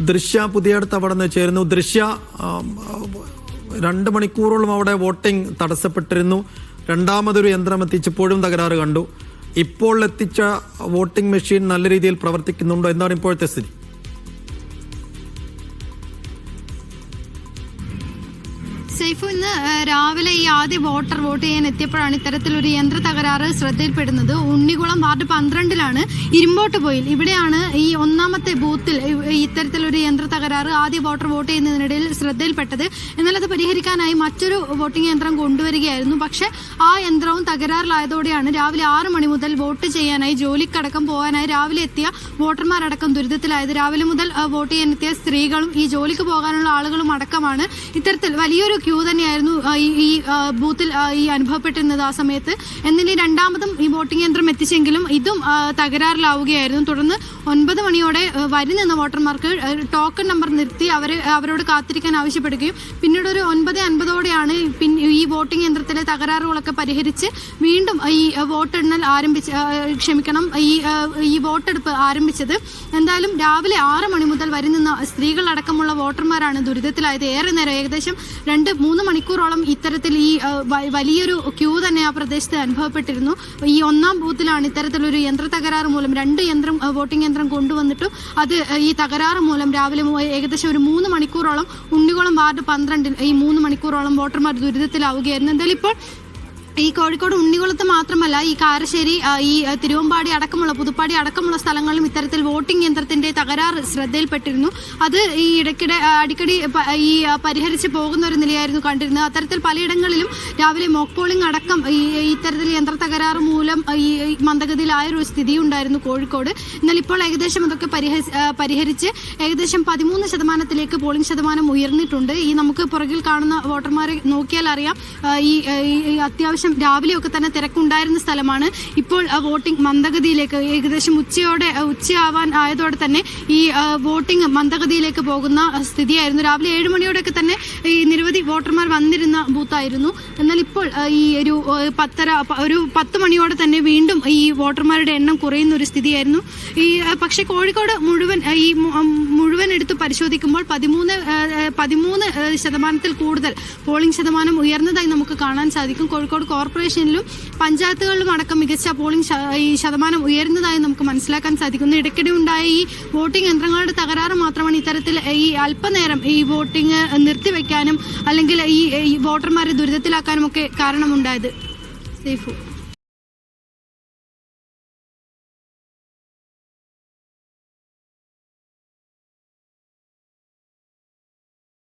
ദൃശ്യ പുതിയടത്ത് അവിടെ നിന്ന് ചേരുന്നു. ദൃശ്യ 2 മണിക്കൂറോളം അവിടെ വോട്ടിംഗ് തടസ്സപ്പെട്ടിരുന്നു. രണ്ടാമതൊരു യന്ത്രം എത്തിച്ചപ്പോഴും തകരാറ് കണ്ടു. ഇപ്പോൾ എത്തിച്ച വോട്ടിംഗ് മെഷീൻ നല്ല രീതിയിൽ പ്രവർത്തിക്കുന്നുണ്ടോ? എന്താണ് ഇപ്പോഴത്തെ സ്ഥിതി? സൈഫു, ഇന്ന് രാവിലെ ഈ ആദ്യ വോട്ടർ വോട്ട് ചെയ്യാൻ എത്തിയപ്പോഴാണ് ഇത്തരത്തിലൊരു യന്ത്ര തകരാറ് ശ്രദ്ധയിൽപ്പെടുന്നത്. ഉണ്ണികുളം വാർഡ് 12 ഇരുമ്പോട്ടുപോയിൽ ഇവിടെയാണ് ഈ ഒന്നാമത്തെ ബൂത്തിൽ ഇത്തരത്തിലൊരു യന്ത്ര തകരാറ് ആദ്യ വോട്ടർ വോട്ട് ചെയ്യുന്നതിനിടയിൽ ശ്രദ്ധയിൽപ്പെട്ടത്. എന്നാൽ അത് പരിഹരിക്കാനായി മറ്റൊരു വോട്ടിംഗ് യന്ത്രം കൊണ്ടുവരികയായിരുന്നു. പക്ഷേ ആ യന്ത്രവും തകരാറിലായതോടെയാണ് രാവിലെ 6 മണി മുതൽ വോട്ട് ചെയ്യാനായി ജോലിക്കടക്കം പോകാനായി രാവിലെ എത്തിയ വോട്ടർമാരടക്കം ദുരിതത്തിലായത്. രാവിലെ മുതൽ വോട്ട് ചെയ്യാനെത്തിയ സ്ത്രീകളും ഈ ജോലിക്ക് പോകാനുള്ള ആളുകളും അടക്കമാണ്. ഇത്തരത്തിൽ വലിയൊരു ക്യൂ തന്നെയായിരുന്നു ഈ ബൂത്തിൽ ഈ അനുഭവപ്പെട്ടിരുന്നത് ആ സമയത്ത്. എന്നാൽ രണ്ടാമതും ഈ വോട്ടിംഗ് യന്ത്രം എത്തിച്ചെങ്കിലും ഇതും തകരാറിലാവുകയായിരുന്നു. തുടർന്ന് 9 മണിയോടെ വരി നിന്ന വോട്ടർമാർക്ക് ടോക്കൺ നമ്പർ നിർത്തി അവരോട് കാത്തിരിക്കാൻ ആവശ്യപ്പെടുകയും പിന്നീട് ഒരു 9:50ഓടെയാണ് ഈ വോട്ടിംഗ് യന്ത്രത്തിലെ തകരാറുകളൊക്കെ പരിഹരിച്ച് വീണ്ടും ഈ വോട്ടെണ്ണൽ ഈ വോട്ടെടുപ്പ് ആരംഭിച്ചത്. എന്തായാലും രാവിലെ 6 മണി മുതൽ വരി നിന്ന സ്ത്രീകളടക്കമുള്ള വോട്ടർമാരാണ് ദുരിതത്തിലായത്. ഏറെ നേരം ഏകദേശം 2-3 മണിക്കൂറോളം ഇത്തരത്തിൽ ഈ വലിയൊരു ക്യൂ തന്നെ ആ പ്രദേശത്ത് അനുഭവപ്പെട്ടിരുന്നു. ഈ 1-ാം ബൂത്തിലാണ് ഇത്തരത്തിലൊരു യന്ത്ര തകരാറ് മൂലം 2 വോട്ടിംഗ് യന്ത്രം കൊണ്ടുവന്നിട്ടും അത് ഈ തകരാറ് മൂലം രാവിലെ ഏകദേശം ഒരു 3 മണിക്കൂറോളം ഉണ്ണികുളം വാർഡ് 12 ഈ 3 മണിക്കൂറോളം വോട്ടർമാർ ദുരിതത്തിലാവുകയായിരുന്നു. എന്തായാലും ഇപ്പോൾ ഈ കോഴിക്കോട് ഉണ്ണികുളത്ത് മാത്രമല്ല ഈ കാരശ്ശേരി, ഈ തിരുവമ്പാടി അടക്കമുള്ള പുതുപ്പാടി അടക്കമുള്ള സ്ഥലങ്ങളിലും ഇത്തരത്തിൽ വോട്ടിംഗ് യന്ത്രത്തിന്റെ തകരാറ് ശ്രദ്ധയിൽപ്പെട്ടിരുന്നു. അത് ഈ അടിക്കടി ഈ പരിഹരിച്ച് പോകുന്ന ഒരു നിലയായിരുന്നു കണ്ടിരുന്നത്. അത്തരത്തിൽ പലയിടങ്ങളിലും രാവിലെ മോക്ക് പോളിംഗ് അടക്കം ഇത്തരത്തിൽ യന്ത്ര തകരാറ് മൂലം ഈ മന്ദഗതിയിലായൊരു സ്ഥിതി ഉണ്ടായിരുന്നു കോഴിക്കോട്. എന്നാൽ ഇപ്പോൾ ഏകദേശം അതൊക്കെ പരിഹരിച്ച് ഏകദേശം 13% പോളിംഗ് ശതമാനം ഉയർന്നിട്ടുണ്ട്. ഈ നമുക്ക് പുറകിൽ കാണുന്ന വോട്ടർമാരെ നോക്കിയാൽ അറിയാം ഈ അത്യാവശ്യം രാവിലെയൊക്കെ തന്നെ തിരക്കുണ്ടായിരുന്ന സ്ഥലമാണ്. ഇപ്പോൾ വോട്ടിംഗ് മന്ദഗതിയിലേക്ക് ഏകദേശം ഉച്ചയാവാൻ ആയതോടെ തന്നെ ഈ വോട്ടിംഗ് മന്ദഗതിയിലേക്ക് പോകുന്ന സ്ഥിതിയായിരുന്നു. രാവിലെ 7 മണിയോടെയൊക്കെ തന്നെ ഈ നിരവധി വോട്ടർമാർ വന്നിരുന്ന ബൂത്തായിരുന്നു. എന്നാൽ ഇപ്പോൾ ഈ ഒരു 10 മണിയോടെ തന്നെ വീണ്ടും ഈ വോട്ടർമാരുടെ എണ്ണം കുറയുന്ന ഒരു സ്ഥിതിയായിരുന്നു. ഈ പക്ഷേ കോഴിക്കോട് മുഴുവൻ എടുത്ത് പരിശോധിക്കുമ്പോൾ 13% കൂടുതൽ പോളിംഗ് ശതമാനം ഉയർന്നതായി നമുക്ക് കാണാൻ സാധിക്കും. കോഴിക്കോട് കോർപ്പറേഷനിലും പഞ്ചായത്തുകളിലും അടക്കം മികച്ച പോളിംഗ് ശതമാനം ഉയർന്നതായി നമുക്ക് മനസ്സിലാക്കാൻ സാധിക്കുന്നു. ഇടയ്ക്കിടെ ഉണ്ടായ ഈ വോട്ടിംഗ് യന്ത്രങ്ങളുടെ തകരാറ് മാത്രമാണ് ഇത്തരത്തിൽ ഈ അല്പനേരം ഈ വോട്ടിംഗ് നിർത്തിവെക്കാനും അല്ലെങ്കിൽ ഈ വോട്ടർമാരെ ദുരിതത്തിലാക്കാനും ഒക്കെ കാരണമുണ്ടായത്. സേഫു.